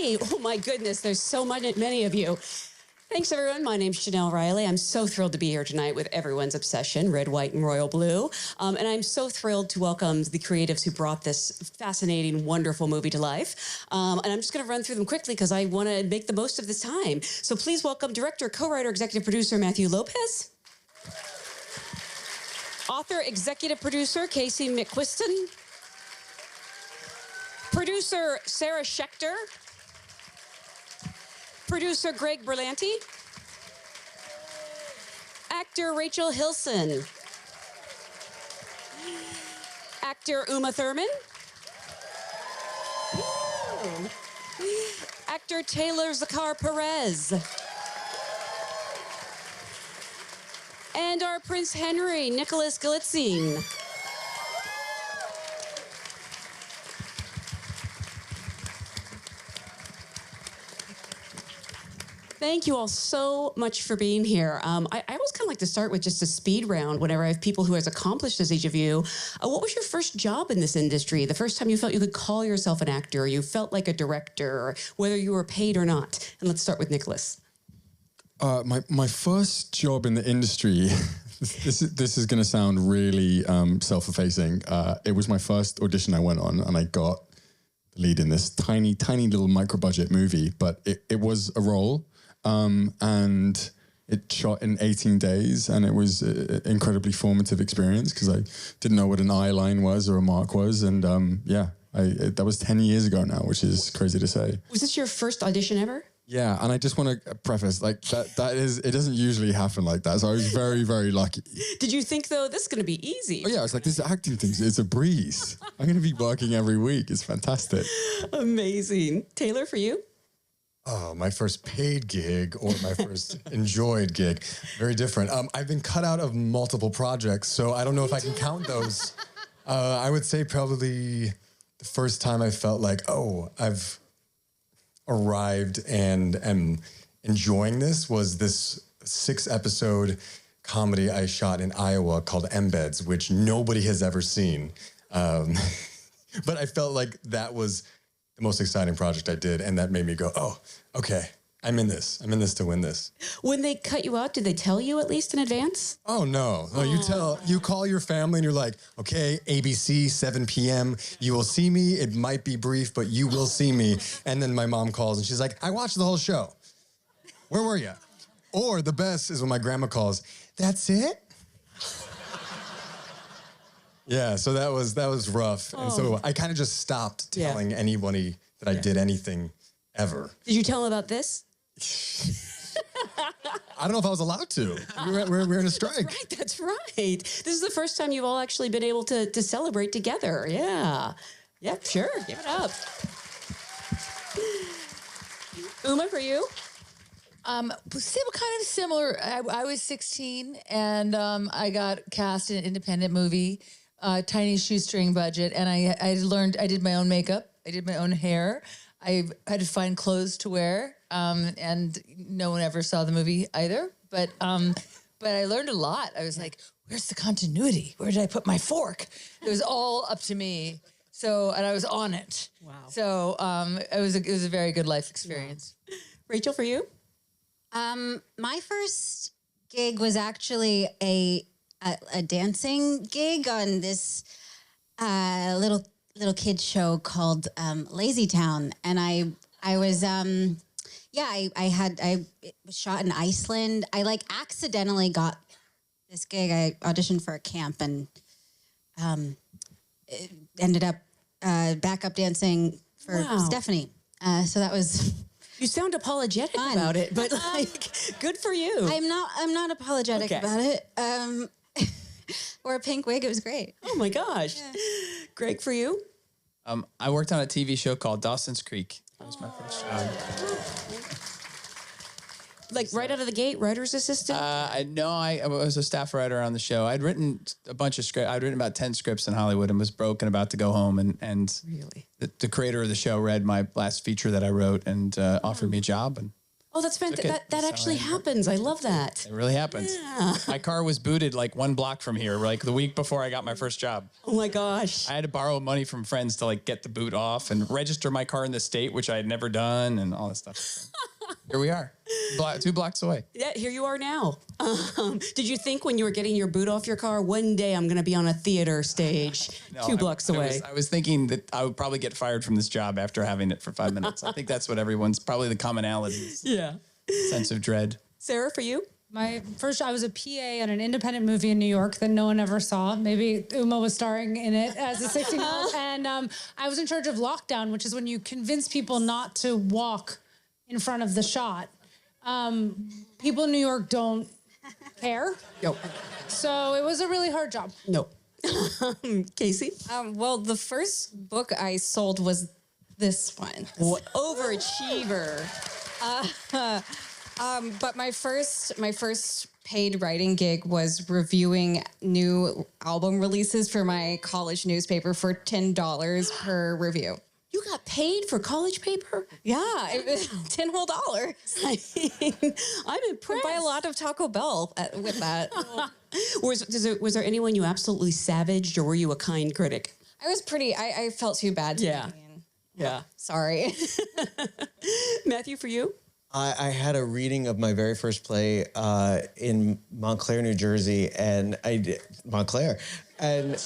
Hey, oh my goodness, there's so many of you. Thanks, everyone. My name's Chanel Riley. I'm so thrilled to be here tonight with everyone's obsession, red, white, and royal blue. And I'm so thrilled to welcome the creatives who brought this fascinating, wonderful movie to life. And I'm just going to run through them quickly because I want to make the most of this time. So please welcome director, co-writer, executive producer Matthew Lopez. Author, executive producer Casey McQuiston. Producer Sarah Schechter. Producer Greg Berlanti. Actor Rachel Hilson. Actor Uma Thurman. Actor Taylor Zakar Perez. And our Prince Henry, Nicholas Galitzine. Thank you all so much for being here. I always kind of like to start with just a speed round whenever I have people who are as accomplished as each of you. What was your first job in this industry? The first time you felt you could call yourself an actor, or you felt like a director, or whether you were paid or not? And let's start with Nicholas. My first job in the industry, this is going to sound really self-effacing. It was my first audition I went on, and I got the lead in this tiny little micro-budget movie, but it was a role. And it shot in 18 days, and it was an incredibly formative experience because I didn't know what an eye line was or a mark was. And that was 10 years ago now, which is crazy to say. Was this your first audition ever? Yeah, and I just want to preface, like, that is, it doesn't usually happen like that. So I was very, very lucky. Did you think, though, this is going to be easy? Oh, yeah, it's like, this acting thing, it's a breeze. I'm going to be working every week. It's fantastic. Amazing. Taylor, for you? Oh, my first paid gig or my first enjoyed gig. Very different. I've been cut out of multiple projects, so I don't know if I can count those. I would say probably the first time I felt like, oh, I've arrived and am enjoying this was this 6-episode comedy I shot in Iowa called Embeds, which nobody has ever seen. But I felt like that was the most exciting project I did, and that made me go, oh, okay, I'm in this. I'm in this to win this. When they cut you out, did they tell you at least in advance? Oh, no. No, you call your family and you're like, okay, ABC, 7 p.m. You will see me. It might be brief, but you will see me. And then my mom calls and she's like, I watched the whole show. Where were you? Or the best is when my grandma calls, that's it? Yeah, so that was rough. And so I kind of just stopped telling anybody that I did anything ever. Did you tell them about this? I don't know if I was allowed to. We're in a strike. That's right. This is the first time you've all actually been able to celebrate together. Yeah. Yeah, sure. Give it up. Uma, for you? Kind of similar. I was 16 and I got cast in an independent movie, tiny shoestring budget, and I did my own makeup. I did my own hair. I had to find clothes to wear, and no one ever saw the movie either. But I learned a lot. I was like, where's the continuity? Where did I put my fork? It was all up to me. So, and I was on it. Wow. So it was a very good life experience. Wow. Rachel, for you? My first gig was actually a dancing gig on this little kids show called Lazy Town, and I was I was shot in Iceland. I accidentally got this gig. I auditioned for a camp and it ended up backup dancing for Stephanie. So that was. You sound apologetic about it, but good for you. I'm not apologetic about it. Or a pink wig. It was great. Oh my gosh. Yeah. Greg, for you? I worked on a TV show called Dawson's Creek. That was my first job. Like right out of the gate, writer's assistant? I was a staff writer on the show. I'd written a bunch of scripts. I'd written about 10 scripts in Hollywood and was broke and about to go home. And really? The creator of the show read my last feature that I wrote and offered me a job. And Oh, that's fantastic. it. That actually happens. I love that. It really happens. Yeah. My car was booted like 1 block from here, like the week before I got my first job. Oh my gosh. I had to borrow money from friends to like get the boot off and register my car in the state, which I had never done, and all this stuff. Here we are, 2 blocks away. Yeah, here you are now. Did you think when you were getting your boot off your car, one day I'm going to be on a theater stage 2 blocks away? I was thinking that I would probably get fired from this job after having it for 5 minutes. I think that's what everyone's, probably the commonality is. Yeah. Sense of dread. Sarah, for you? My first, I was a PA on an independent movie in New York that no one ever saw. Maybe Uma was starring in it as a 16-year-old. And I was in charge of lockdown, which is when you convince people not to walk in front of the shot. People in New York don't care. Nope. So it was a really hard job. Nope. Casey? Well, the first book I sold was this one. Overachiever. But my first paid writing gig was reviewing new album releases for my college newspaper for $10 per review. You got paid for college paper? Yeah, it was $10 whole. I'm impressed. Buy a lot of Taco Bell with that. Was there anyone you absolutely savaged, or were you a kind critic? I was pretty. I felt too bad. Yeah. Yeah. Sorry. Matthew, for you? I had a reading of my very first play in Montclair, New Jersey, and Montclair, and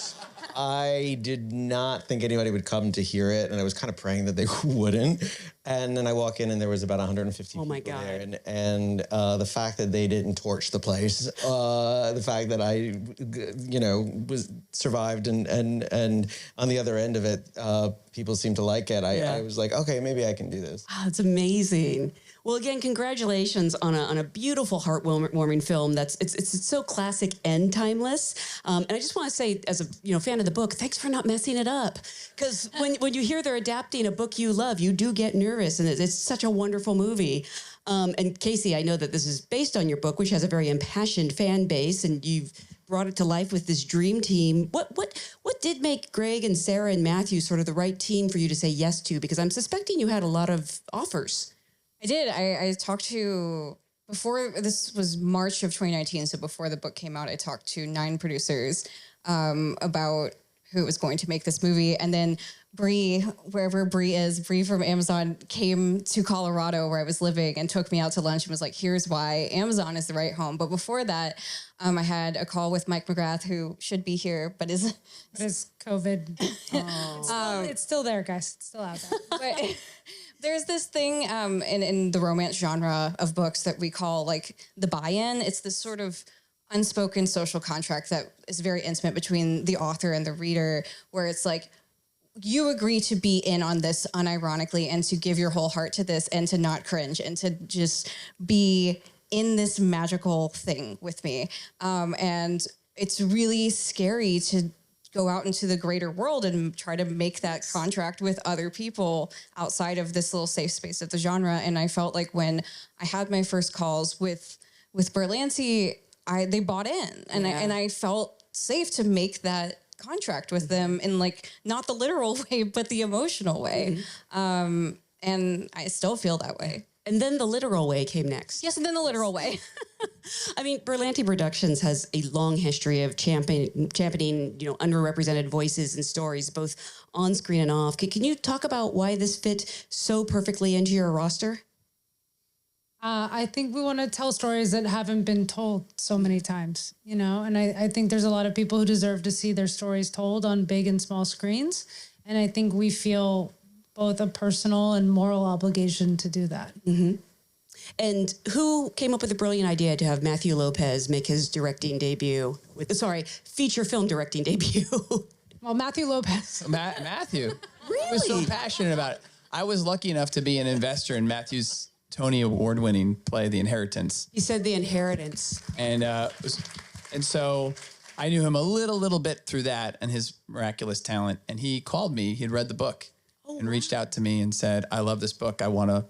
I did not think anybody would come to hear it, and I was kind of praying that they wouldn't. And then I walk in, and there was about 150 people there, and the fact that they didn't torch the place, the fact that I, was survived, and on the other end of it, people seemed to like it. I was like, okay, maybe I can do this. Oh, it's amazing. Well, again, congratulations on a beautiful, heartwarming film. It's so classic and timeless. And I just want to say, as a fan of the book, thanks for not messing it up. Because when you hear they're adapting a book you love, you do get nervous, and it's such a wonderful movie. And Casey, I know that this is based on your book, which has a very impassioned fan base, and you've brought it to life with this dream team. What did make Greg and Sarah and Matthew sort of the right team for you to say yes to? Because I'm suspecting you had a lot of offers. I did. I talked to, before, this was March of 2019, so before the book came out, I talked to 9 producers about who was going to make this movie. And then Bree, wherever Bree is, Bree from Amazon came to Colorado where I was living and took me out to lunch and was like, here's why Amazon is the right home. But before that, I had a call with Mike McGrath, who should be here, but is COVID. It's still there, guys. It's still out there. But there's this thing in the romance genre of books that we call like the buy-in. It's this sort of unspoken social contract that is very intimate between the author and the reader, where it's like, you agree to be in on this unironically and to give your whole heart to this and to not cringe and to just be in this magical thing with me. And it's really scary to go out into the greater world and try to make that contract with other people outside of this little safe space of the genre. And I felt like when I had my first calls with Berlanti, they bought in, and I felt safe to make that contract with them in like not the literal way, but the emotional way. And I still feel that way. And then the literal way came next. Yes, and then the literal way. I mean, Berlanti Productions has a long history of championing, underrepresented voices and stories, both on screen and off. Can you talk about why this fit so perfectly into your roster? I think we want to tell stories that haven't been told so many times, and I think there's a lot of people who deserve to see their stories told on big and small screens. And I think we feel both a personal and moral obligation to do that. Mm-hmm. And who came up with the brilliant idea to have Matthew Lopez make his feature film directing debut? Well, Matthew Lopez. Matthew. Really? I was so passionate about it. I was lucky enough to be an investor in Matthew's Tony Award-winning play, The Inheritance. He said The Inheritance. And so I knew him a little bit through that and his miraculous talent. And he called me. He had read the book and reached out to me and said, I love this book. I want to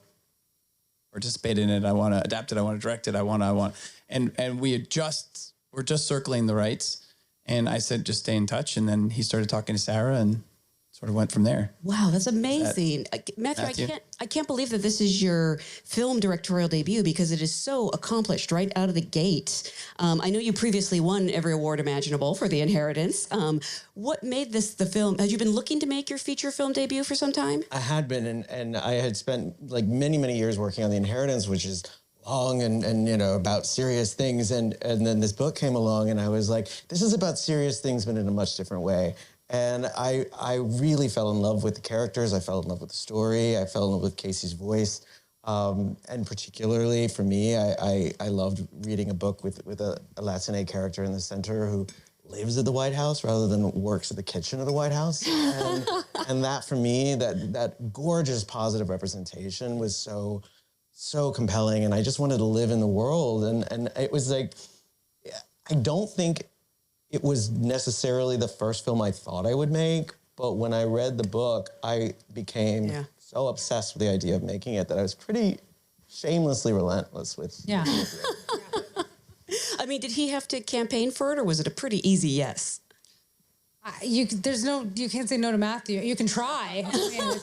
participate in it. I want to adapt it. I want to direct it. I want. And we're just circling the rights. And I said, just stay in touch. And then he started talking to Sarah, and sort of went from there. Wow, that's amazing. Matthew, I can't believe that this is your film directorial debut because it is so accomplished right out of the gate. I know you previously won every award imaginable for The Inheritance. What made this the film? Had you been looking to make your feature film debut for some time? I had been, and I had spent like many years working on The Inheritance, which is long and you know, about serious things. And then this book came along and I was like, this is about serious things, but in a much different way. And I really fell in love with the characters. I fell in love with the story. I fell in love with Casey's voice. And particularly for me, I loved reading a book with a Latine character in the center who lives at the White House rather than works at the kitchen of the White House. And that for me, that gorgeous positive representation was so compelling. And I just wanted to live in the world. And it was like, I don't think it was necessarily the first film I thought I would make, but when I read the book, I became so obsessed with the idea of making it that I was pretty shamelessly relentless with. Yeah. I mean, did he have to campaign for it, or was it a pretty easy yes? You can't say no to Matthew. You can try. I mean,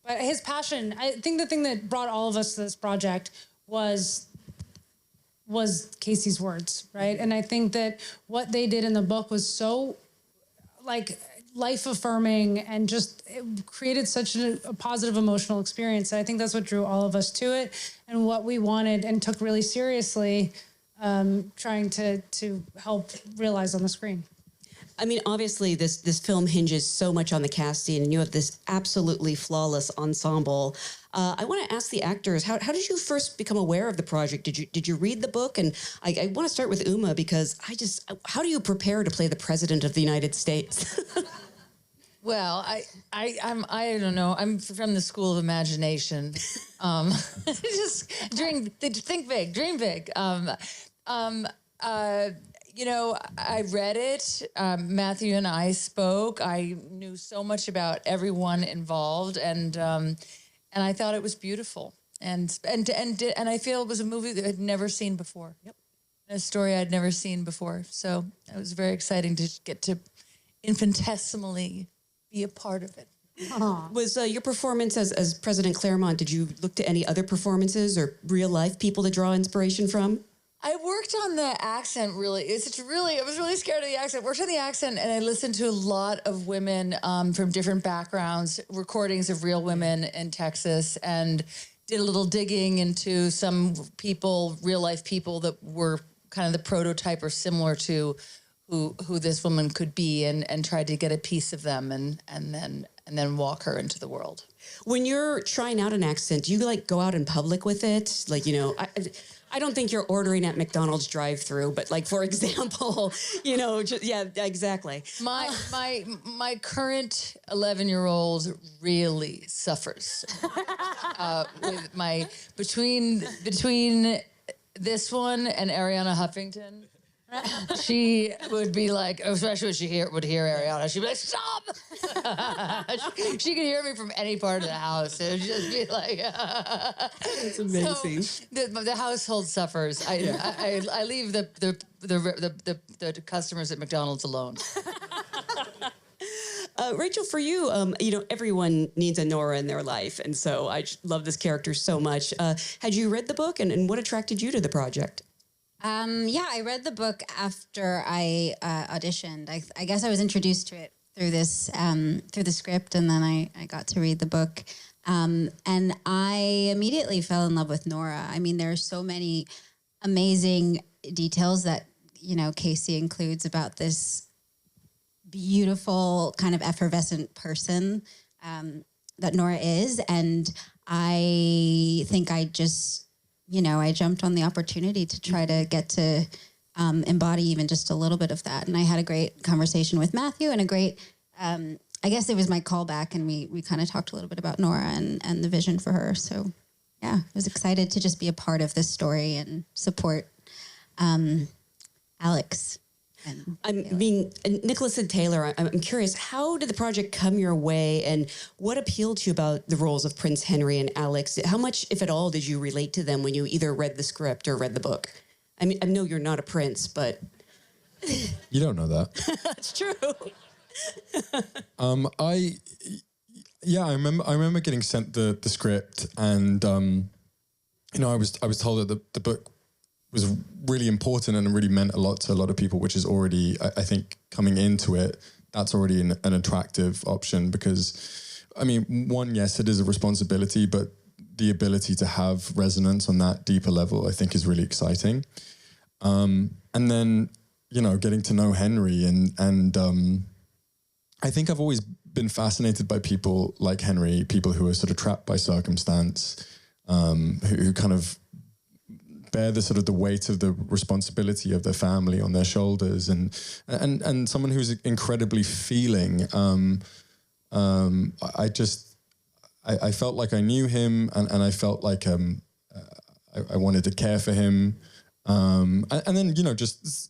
but his passion, I think the thing that brought all of us to this project was Casey's words, right? And I think that what they did in the book was so like life affirming and just it created such a positive emotional experience. And I think that's what drew all of us to it and what we wanted and took really seriously, trying to help realize on the screen. I mean, obviously, this film hinges so much on the casting, and you have this absolutely flawless ensemble. I want to ask the actors, how did you first become aware of the project? Did you read the book? And I want to start with Uma because how do you prepare to play the President of the United States? Well, I don't know. I'm from the school of imagination. Just think big, dream big. You know, I read it. Matthew and I spoke. I knew so much about everyone involved, and I thought it was beautiful. And I feel it was a movie that I'd never seen before. Yep, a story I'd never seen before. So it was very exciting to get to infinitesimally be a part of it. Was your performance as President Claremont? Did you look to any other performances or real life people to draw inspiration from? I worked on the accent really. I was really scared of the accent. Worked on the accent, and I listened to a lot of women from different backgrounds, recordings of real women in Texas, and did a little digging into some people, real life people that were kind of the prototype or similar to who this woman could be, and tried to get a piece of them, and then walk her into the world. When you're trying out an accent, do you like go out in public with it? Like, you know, I don't think you're ordering at McDonald's drive-through, but like, for example, you know, yeah, exactly. My current 11-year-old really suffers with my between this one and Ariana Huffington. She would be like, especially when she would hear Ariana, she'd be like, stop! she could hear me from any part of the house. It would just be like, it's amazing. So the household suffers. I leave the customers at McDonald's alone. Rachel, for you, you know, everyone needs a Nora in their life, and so I love this character so much. Had you read the book, and what attracted you to the project? Yeah, I read the book after I auditioned. I guess I was introduced to it through the script, and then I got to read the book. And I immediately fell in love with Nora. I mean, there are so many amazing details that, you know, Casey includes about this beautiful kind of effervescent person that Nora is. And I think I jumped on the opportunity to try to get to embody even just a little bit of that. And I had a great conversation with Matthew and a great, I guess it was my callback, and we kind of talked a little bit about Nora and the vision for her. So yeah, I was excited to just be a part of this story and support Alex. Nicholas and Taylor, I'm curious, how did the project come your way, and what appealed to you about the roles of Prince Henry and Alex? How much, if at all, did you relate to them when you either read the script or read the book? I mean, I know you're not a prince, but... You don't know that. That's true. I remember getting sent the script, and I was told that the book was really important and it really meant a lot to a lot of people, which is already, I think, coming into it, that's already an attractive option because, I mean, one, yes, it is a responsibility, but the ability to have resonance on that deeper level, I think, is really exciting. And then, getting to know Henry and I think I've always been fascinated by people like Henry, people who are sort of trapped by circumstance, who kind of bear the weight of the responsibility of their family on their shoulders, and someone who's incredibly feeling. I felt like I knew him, and I felt like I wanted to care for him, and then just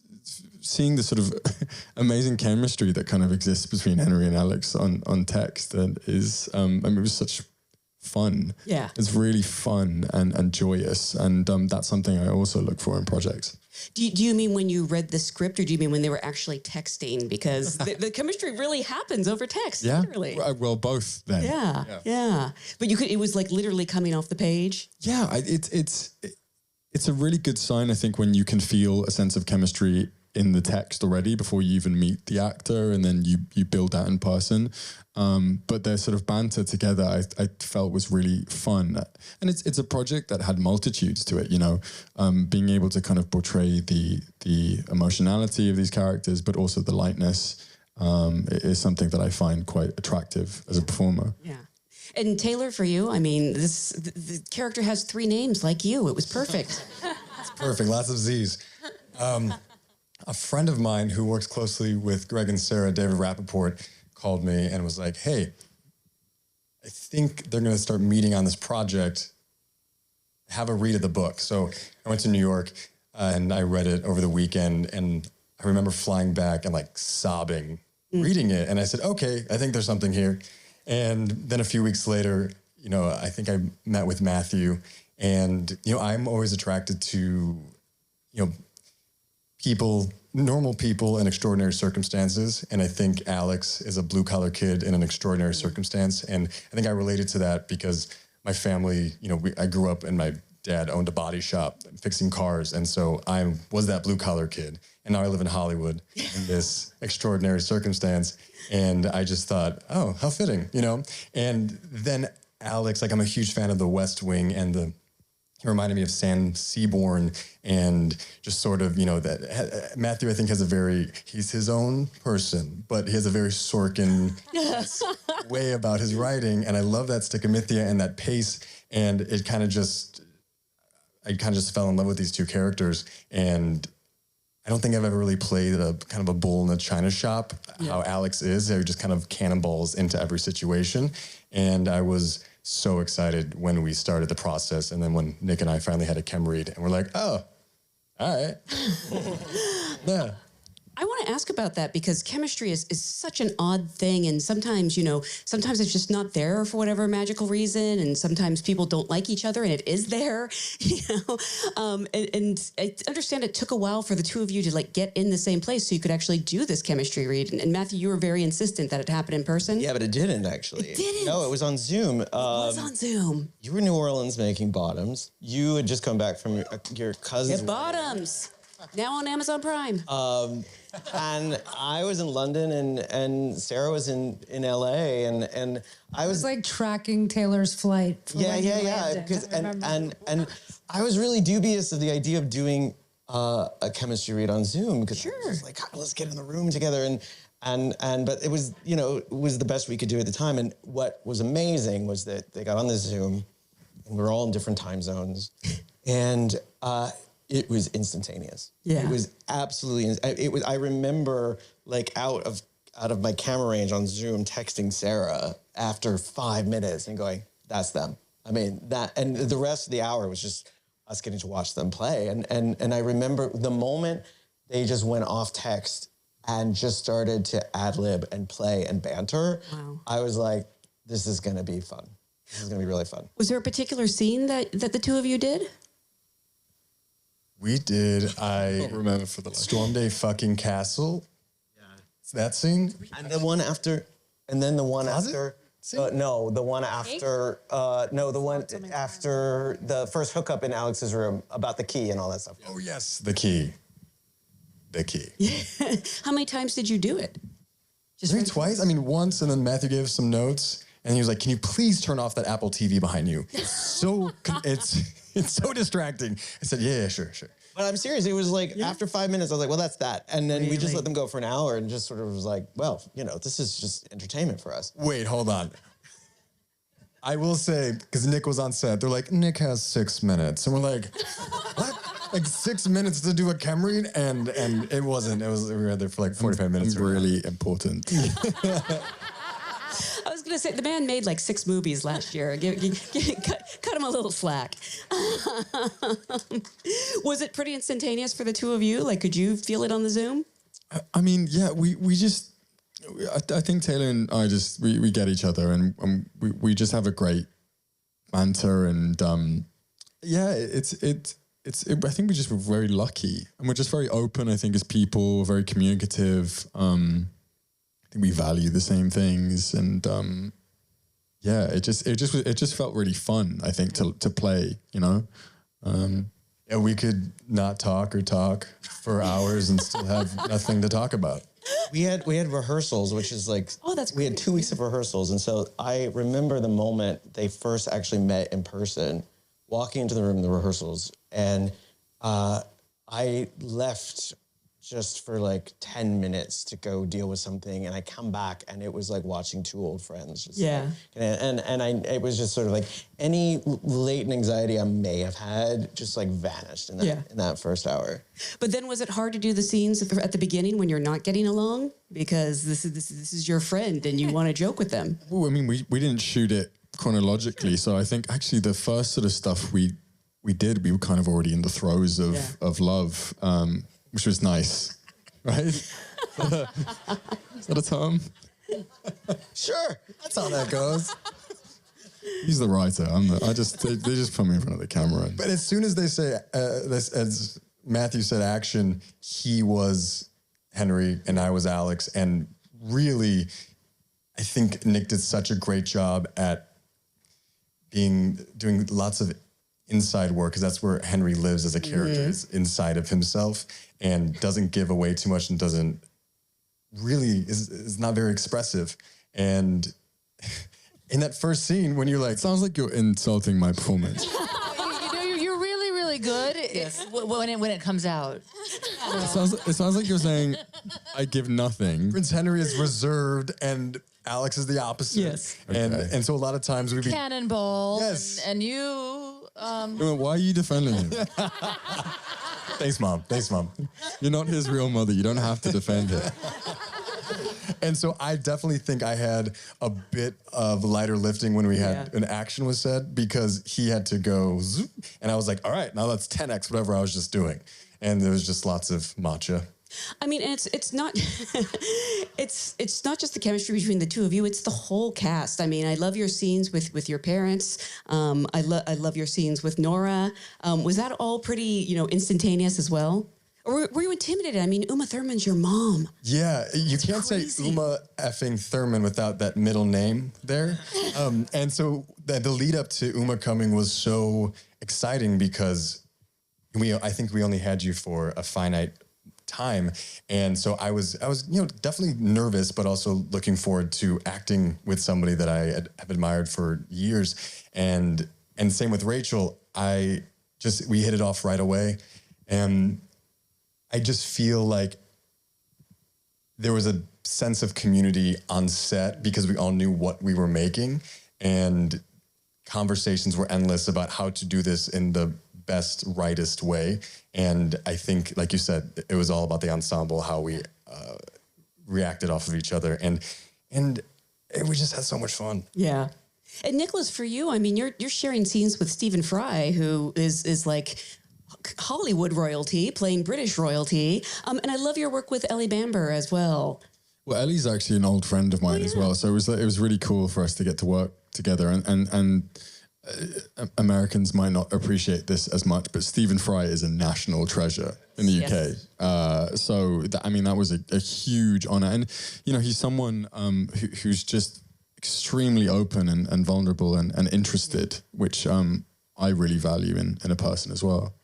seeing the sort of amazing chemistry that kind of exists between Henry and Alex on text, and is it was such fun. Yeah, it's really fun and joyous, and that's something I also look for in projects. Do you mean when you read the script, or do you mean when they were actually texting? Because the chemistry really happens over text, literally. Well, both then. Yeah. But it was like literally coming off the page. Yeah, it's a really good sign, I think, when you can feel a sense of chemistry in the text already before you even meet the actor, and then you build that in person. But their sort of banter together, I felt was really fun. And it's a project that had multitudes to it, being able to kind of portray the emotionality of these characters, but also the lightness is something that I find quite attractive as a performer. Yeah. And Taylor, for you, I mean, the character has 3 names like you. It was perfect. It's perfect. Lots of Z's. A friend of mine who works closely with Greg and Sarah, David Rappaport, called me and was like, hey, I think they're going to start meeting on this project. Have a read of the book. So I went to New York and I read it over the weekend, and I remember flying back and like sobbing, reading it. And I said, okay, I think there's something here. And then a few weeks later, I think I met with Matthew, and, I'm always attracted to, normal people in extraordinary circumstances. And I think Alex is a blue collar kid in an extraordinary circumstance. And I think I related to that because my family, I grew up and my dad owned a body shop fixing cars. And so I was that blue collar kid. And now I live in Hollywood in this extraordinary circumstance. And I just thought, oh, how fitting, And then Alex, like, I'm a huge fan of The West Wing, and he reminded me of Sam Seaborn, and just sort of, that Matthew, I think, he's his own person, but he has a very Sorkin way about his writing. And I love that stichomythia and that pace. And I kind of just fell in love with these 2 characters. And I don't think I've ever really played a kind of a bull in a china shop, how Alex is. He just kind of cannonballs into every situation. And I was so excited when we started the process, and then when Nick and I finally had a chem read, and we're like, oh, all right. Yeah. I want to ask about that because chemistry is such an odd thing. And sometimes, sometimes it's just not there for whatever magical reason. And sometimes people don't like each other and it is there, and I understand it took a while for the 2 of you to get in the same place so you could actually do this chemistry read. And Matthew, you were very insistent that it happened in person. Yeah, but it didn't actually. It didn't? No, it was on Zoom. It was on Zoom. You were in New Orleans making Bottoms. You had just come back from your cousin's Bottoms. Now on Amazon Prime. And I was in London, and Sarah was in LA, and I was like tracking Taylor's flight. Yeah. Because and I was really dubious of the idea of doing a chemistry read on Zoom, because I was like, God, let's get in the room together, but it was it was the best we could do at the time. And what was amazing was that they got on the Zoom, and we were all in different time zones, and it was instantaneous. Yeah. It was absolutely, I remember out of my camera range on Zoom texting Sarah after 5 minutes and going, that's them. I mean, and the rest of the hour was just us getting to watch them play. And I remember the moment they just went off text and just started to ad-lib and play and banter. Wow. I was like, this is going to be fun. This is going to be really fun. Was there a particular scene that the 2 of you did? We did. I don't remember for the life. stormed a fucking castle. That scene? And the one after, and then the one after. No, the one after. No, the one after the first hookup in Alex's room about the key and all that stuff. Oh yes, the key. The key. How many times did you do it? Just Maybe twice. I mean, once, and then Matthew gave us some notes, and he was like, "Can you please turn off that Apple TV behind you? It's so distracting." I said, "Yeah, sure." But I'm serious. It was like after 5 minutes, I was like, "Well, that's that." And then we just let them go for an hour, and just sort of was like, "Well, you know, this is just entertainment for us." Wait, hold on. I will say, because Nick was on set, they're like, "Nick has 6 minutes," and we're like, "What? Like 6 minutes to do a chem read?" And it wasn't. It was, we were there for like 45 minutes. Really important. I was going to say, the man made like 6 movies last year. Cut him a little slack. Was it pretty instantaneous for the two of you? Like, could you feel it on the Zoom? I mean, yeah, we just, I think Taylor and I just, we get each other, and we just have a great banter, and yeah, I think we just were very lucky, and we're just very open. I think as people, very communicative. I think we value the same things, and yeah, it just felt really fun. I think to play, you know. Yeah, we could not talk for hours and still have nothing to talk about. We had rehearsals, which is like, we had 2 weeks of rehearsals. And so I remember the moment they first actually met in person, walking into the room, the rehearsals, and I left just for like 10 minutes to go deal with something, and I come back and it was like watching 2 old friends. Just it was just sort of like any latent anxiety I may have had just like vanished in that first hour. But then was it hard to do the scenes at the beginning when you're not getting along? Because this is your friend and you want to joke with them. Well, I mean, we didn't shoot it chronologically, so I think actually the first sort of stuff we did, we were kind of already in the throes of love, which was nice, right? Is that a term? Sure, that's how that goes. He's the writer. They just put me in front of the camera. But as soon as they say, as Matthew said, action, he was Henry and I was Alex, and really, I think Nick did such a great job at doing lots of inside work, because that's where Henry lives as a character, is inside of himself, and doesn't give away too much, and doesn't really is not very expressive. And in that first scene, when you're like, sounds like you're insulting my performance. You're really, really good when it comes out. It sounds like you're saying I give nothing. Prince Henry is reserved and Alex is the opposite. Yes. And so a lot of times we'd be Cannonball. Yes. And you. Why are you defending him? Thanks, Mom. You're not his real mother. You don't have to defend him. And so I definitely think I had a bit of lighter lifting when we had an action was said, because he had to go zoop, and I was like, all right, now let's 10x whatever I was just doing. And there was just lots of matcha. I mean, it's not it's not just the chemistry between the two of you. It's the whole cast. I mean, I love your scenes with your parents. I love your scenes with Nora. Was that all pretty, instantaneous as well? Or were you intimidated? I mean, Uma Thurman's your mom. Yeah, you can't say Uma effing Thurman without that middle name there. And so the lead up to Uma coming was so exciting, because I think we only had you for a finite time, and so I was definitely nervous, but also looking forward to acting with somebody that I have admired for years, and same with Rachel. We hit it off right away, and I just feel like there was a sense of community on set, because we all knew what we were making, and conversations were endless about how to do this in the best, rightest way. And I think, like you said, it was all about the ensemble, how we reacted off of each other, and we just had so much fun. Yeah. And Nicholas, for you, I mean, you're sharing scenes with Stephen Fry, who is like Hollywood royalty, playing British royalty. And I love your work with Ellie Bamber as well. Well, Ellie's actually an old friend of mine as well, so it was really cool for us to get to work together, and Americans might not appreciate this as much, but Stephen Fry is a national treasure in the UK. So that was a huge honor, and he's someone who's just extremely open and vulnerable and interested, which I really value in a person as well.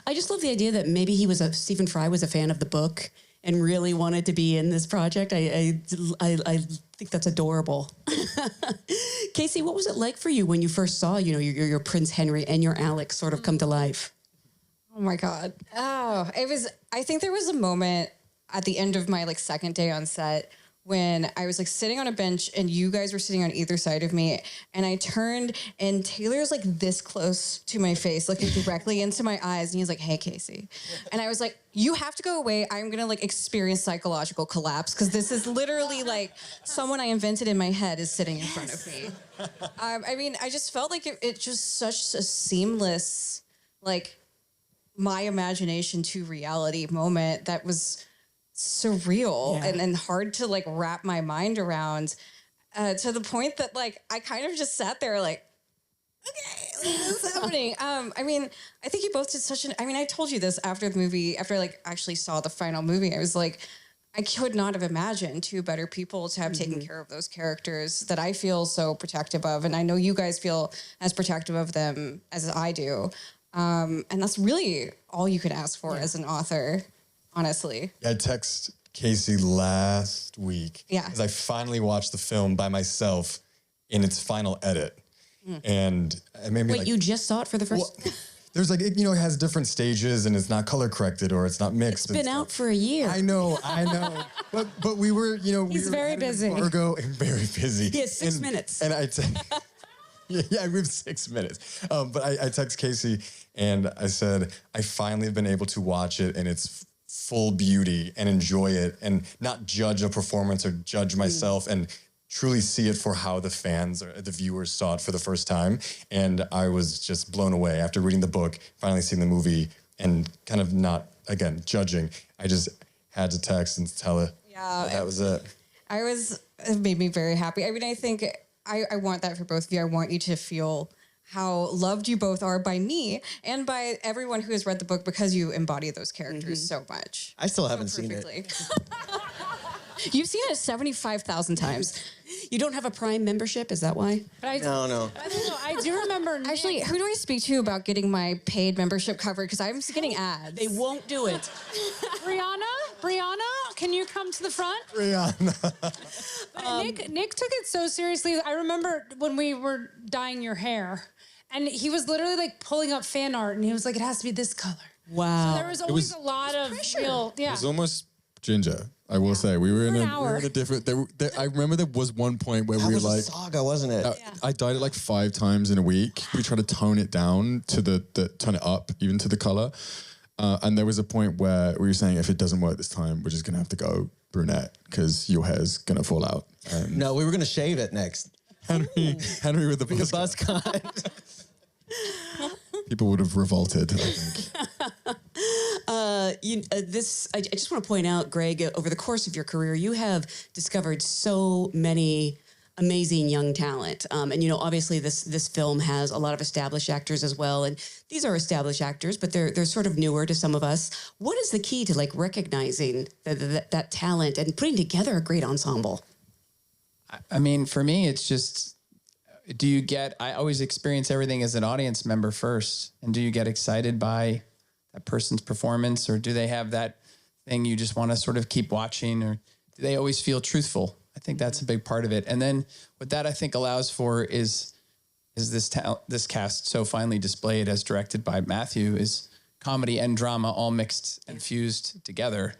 I just love the idea that maybe Stephen Fry was a fan of the book and really wanted to be in this project. I think that's adorable. Casey, what was it like for you when you first saw, your Prince Henry and your Alex sort of come to life? Oh my God. Oh, I think there was a moment at the end of my second day on set when I was sitting on a bench and you guys were sitting on either side of me, and I turned and Taylor's this close to my face, looking directly into my eyes, and he's like, "Hey, Casey," and I was like, "You have to go away. I'm gonna experience psychological collapse because this is literally someone I invented in my head is sitting in front of me." I just felt like it just such a seamless my imagination to reality moment that was surreal and hard to wrap my mind around, to the point that I kind of just sat there okay, what's happening? I think you both did such an, I told you this after the movie, after I actually saw the final movie, I was I could not have imagined two better people to have taken care of those characters that I feel so protective of, and I know you guys feel as protective of them as I do, and that's really all you could ask for as an author. Honestly. I texted Casey last week. Yeah. Because I finally watched the film by myself in its final edit. And it made me Wait, you just saw it for the first... Well, there's it has different stages and it's not color corrected or it's not mixed. It's been out for a year. I know. But we were, He's very busy. Fargo and very busy. He has 6 minutes. And I yeah, we have 6 minutes. But I text Casey and I said, I finally have been able to watch it in its full beauty and enjoy it and not judge a performance or judge myself and truly see it for how the fans or the viewers saw it for the first time. And I was just blown away after reading the book, finally seeing the movie, and kind of not, again, judging. I just had to text and tell her that was it. It made me very happy. I think I want that for both of you. I want you to feel how loved you both are by me and by everyone who has read the book, because you embody those characters so much. I still haven't seen it. You've seen it 75,000 times. You don't have a Prime membership, is that why? No. I don't know. I do remember. Actually, who do I speak to about getting my paid membership covered? Because I'm getting ads. They won't do it. Brianna, can you come to the front? Nick took it so seriously. I remember when we were dyeing your hair, and he was literally pulling up fan art, and he was like, "It has to be this color." Wow. So there was always a lot of real. Yeah. It was almost ginger. I will say we were in a different. I remember there was one point where That we were was a saga, wasn't it? I dyed it 5 times in a week. We tried to tone it down to turn it up even to the color. And there was a point where we were saying, if it doesn't work this time, we're just gonna have to go brunette because your hair's gonna fall out. No, we were gonna shave it next. Henry with the buzz cut. People would have revolted, I think. I just want to point out, Greg, over the course of your career, you have discovered so many amazing young talent. And obviously this film has a lot of established actors as well. And these are established actors, but they're sort of newer to some of us. What is the key to recognizing that talent and putting together a great ensemble? For me, it's just, I always experience everything as an audience member first. And do you get excited by that person's performance, or do they have that thing you just want to sort of keep watching, or do they always feel truthful? I think that's a big part of it. And then what that I think allows for is this cast so finely displayed as directed by Matthew is comedy and drama all mixed and fused together.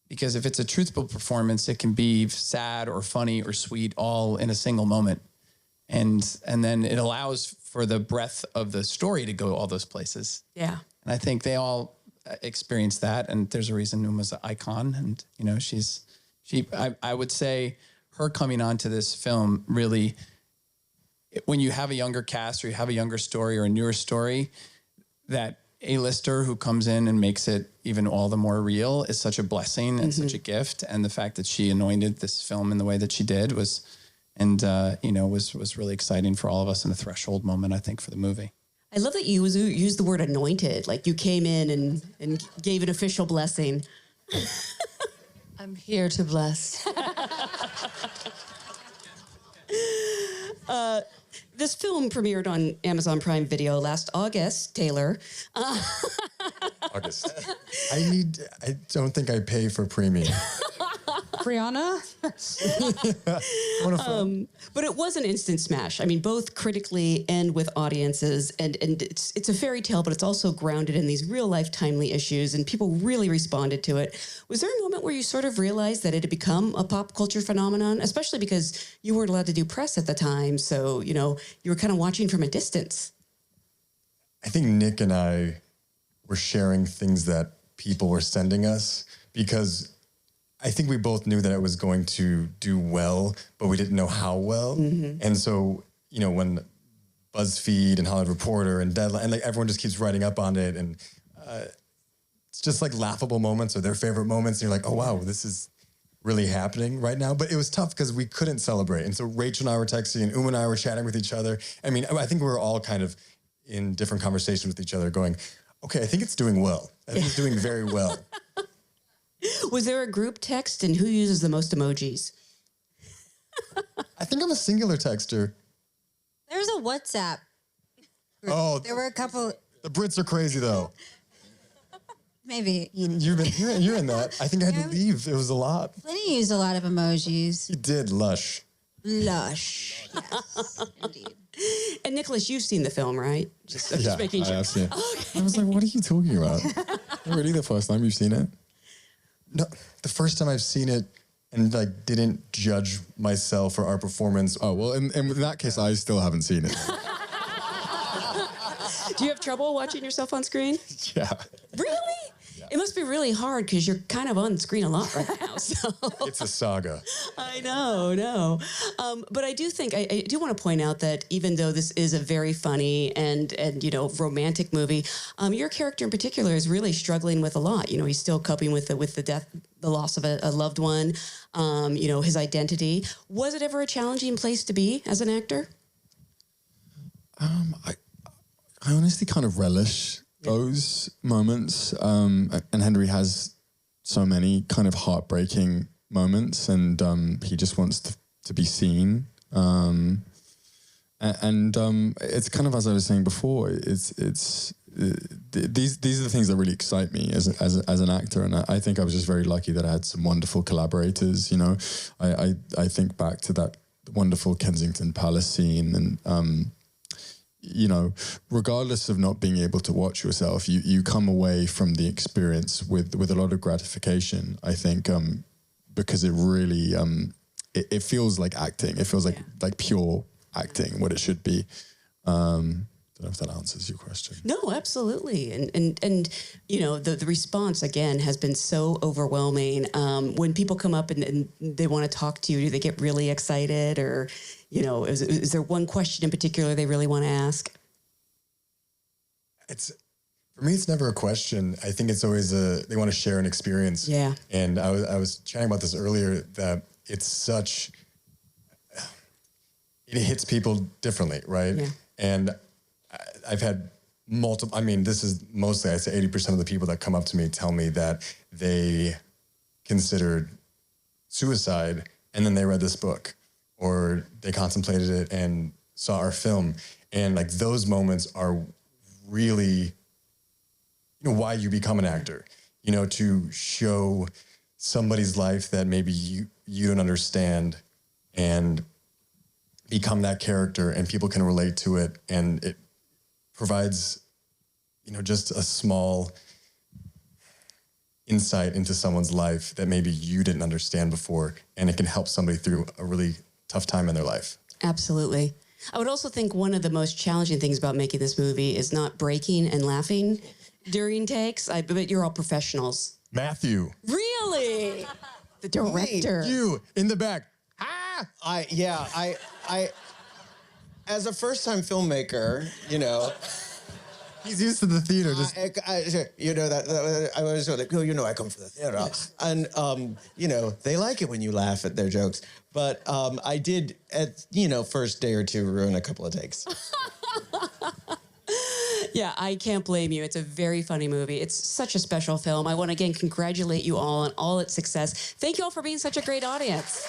Because if it's a truthful performance, it can be sad or funny or sweet all in a single moment. And then it allows for the breadth of the story to go all those places. Yeah. And I think they all experience that. And there's a reason Uma's an icon. And, I would say her coming onto this film really, when you have a younger cast or you have a younger story or a newer story, that A-lister who comes in and makes it even all the more real is such a blessing and such a gift. And the fact that she anointed this film in the way that she did was and was really exciting for all of us and a threshold moment, I think, for the movie. I love that you used the word anointed, like you came in and gave an official blessing. I'm here to bless. This film premiered on Amazon Prime Video last August, Taylor. August. I don't think I pay for premium. Brianna? But it was an instant smash. I mean, both critically and with audiences. And it's a fairy tale, but it's also grounded in these real life timely issues, and people really responded to it. Was there a moment where you sort of realized that it had become a pop culture phenomenon, especially because you weren't allowed to do press at the time? So, you were kind of watching from a distance. I think Nick and I were sharing things that people were sending us because I think we both knew that it was going to do well, but we didn't know how well. Mm-hmm. And so, when BuzzFeed and Hollywood Reporter and Deadline, and like everyone just keeps writing up on it, and it's just like laughable moments or their favorite moments, and you're like, oh wow, this is really happening right now. But it was tough because we couldn't celebrate. And so Rachel and I were texting, and Uma and I were chatting with each other. I mean, I think we were all kind of in different conversations with each other going, okay, I think it's doing well. I think it's doing very well. Was there a group text, and who uses the most emojis? I think I'm a singular texter. There's a WhatsApp group. Oh, There were a couple, the Brits are crazy though. maybe. You're in that. I think I had to leave. It was a lot. Lenny used a lot of emojis. You did, Lush. Lush. Yes, indeed. And Nicholas, you've seen the film, right? I'm just making sure. I have seen it. Okay. I was like, what are you talking about? Really, the first time you've seen it? No, the first time I've seen it and like didn't judge myself or our performance. Oh, well, in that case, I still haven't seen it. Do you have trouble watching yourself on screen? Yeah. Really? Yeah. It must be really hard because you're kind of on screen a lot right now. So It's a saga. I know. But I do think, I do want to point out that even though this is a very funny and romantic movie, your character in particular is really struggling with a lot. He's still coping with the death, the loss of a loved one, his identity. Was it ever a challenging place to be as an actor? I honestly kind of relish those moments. And Henry has so many kind of heartbreaking moments, and he just wants to be seen. And it's kind of, as I was saying before, these are the things that really excite me as an actor. And I think I was just very lucky that I had some wonderful collaborators. I think back to that wonderful Kensington Palace scene, and regardless of not being able to watch yourself, you come away from the experience with a lot of gratification, I think, because it really, it feels like acting. It feels like pure acting, what it should be. I don't know if that answers your question. No, absolutely. And the response, again, has been so overwhelming. When people come up and they want to talk to you, do they get really excited? Or, is there one question in particular they really want to ask? For me, it's never a question. I think it's always they want to share an experience. Yeah. And I was chatting about this earlier, that it hits people differently, right? Yeah. And I've had multiple, this is mostly, I'd say 80% of the people that come up to me tell me that they considered suicide and then they read this book, or they contemplated it and saw our film. And like those moments are really, why you become an actor, to show somebody's life that maybe you don't understand and become that character, and people can relate to it, and it provides, just a small insight into someone's life that maybe you didn't understand before, and it can help somebody through a really tough time in their life. Absolutely. I would also think one of the most challenging things about making this movie is not breaking and laughing during takes. I bet you're all professionals. Matthew. Really? The director. You in the back. I as a first-time filmmaker, He's used to the theater. Just You know that I was like, oh, you know, I come from the theater, and you know, they like it when you laugh at their jokes. But I did, at first day or two, ruin a couple of takes. Yeah, I can't blame you. It's a very funny movie. It's such a special film. I want to again congratulate you all on all its success. Thank you all for being such a great audience.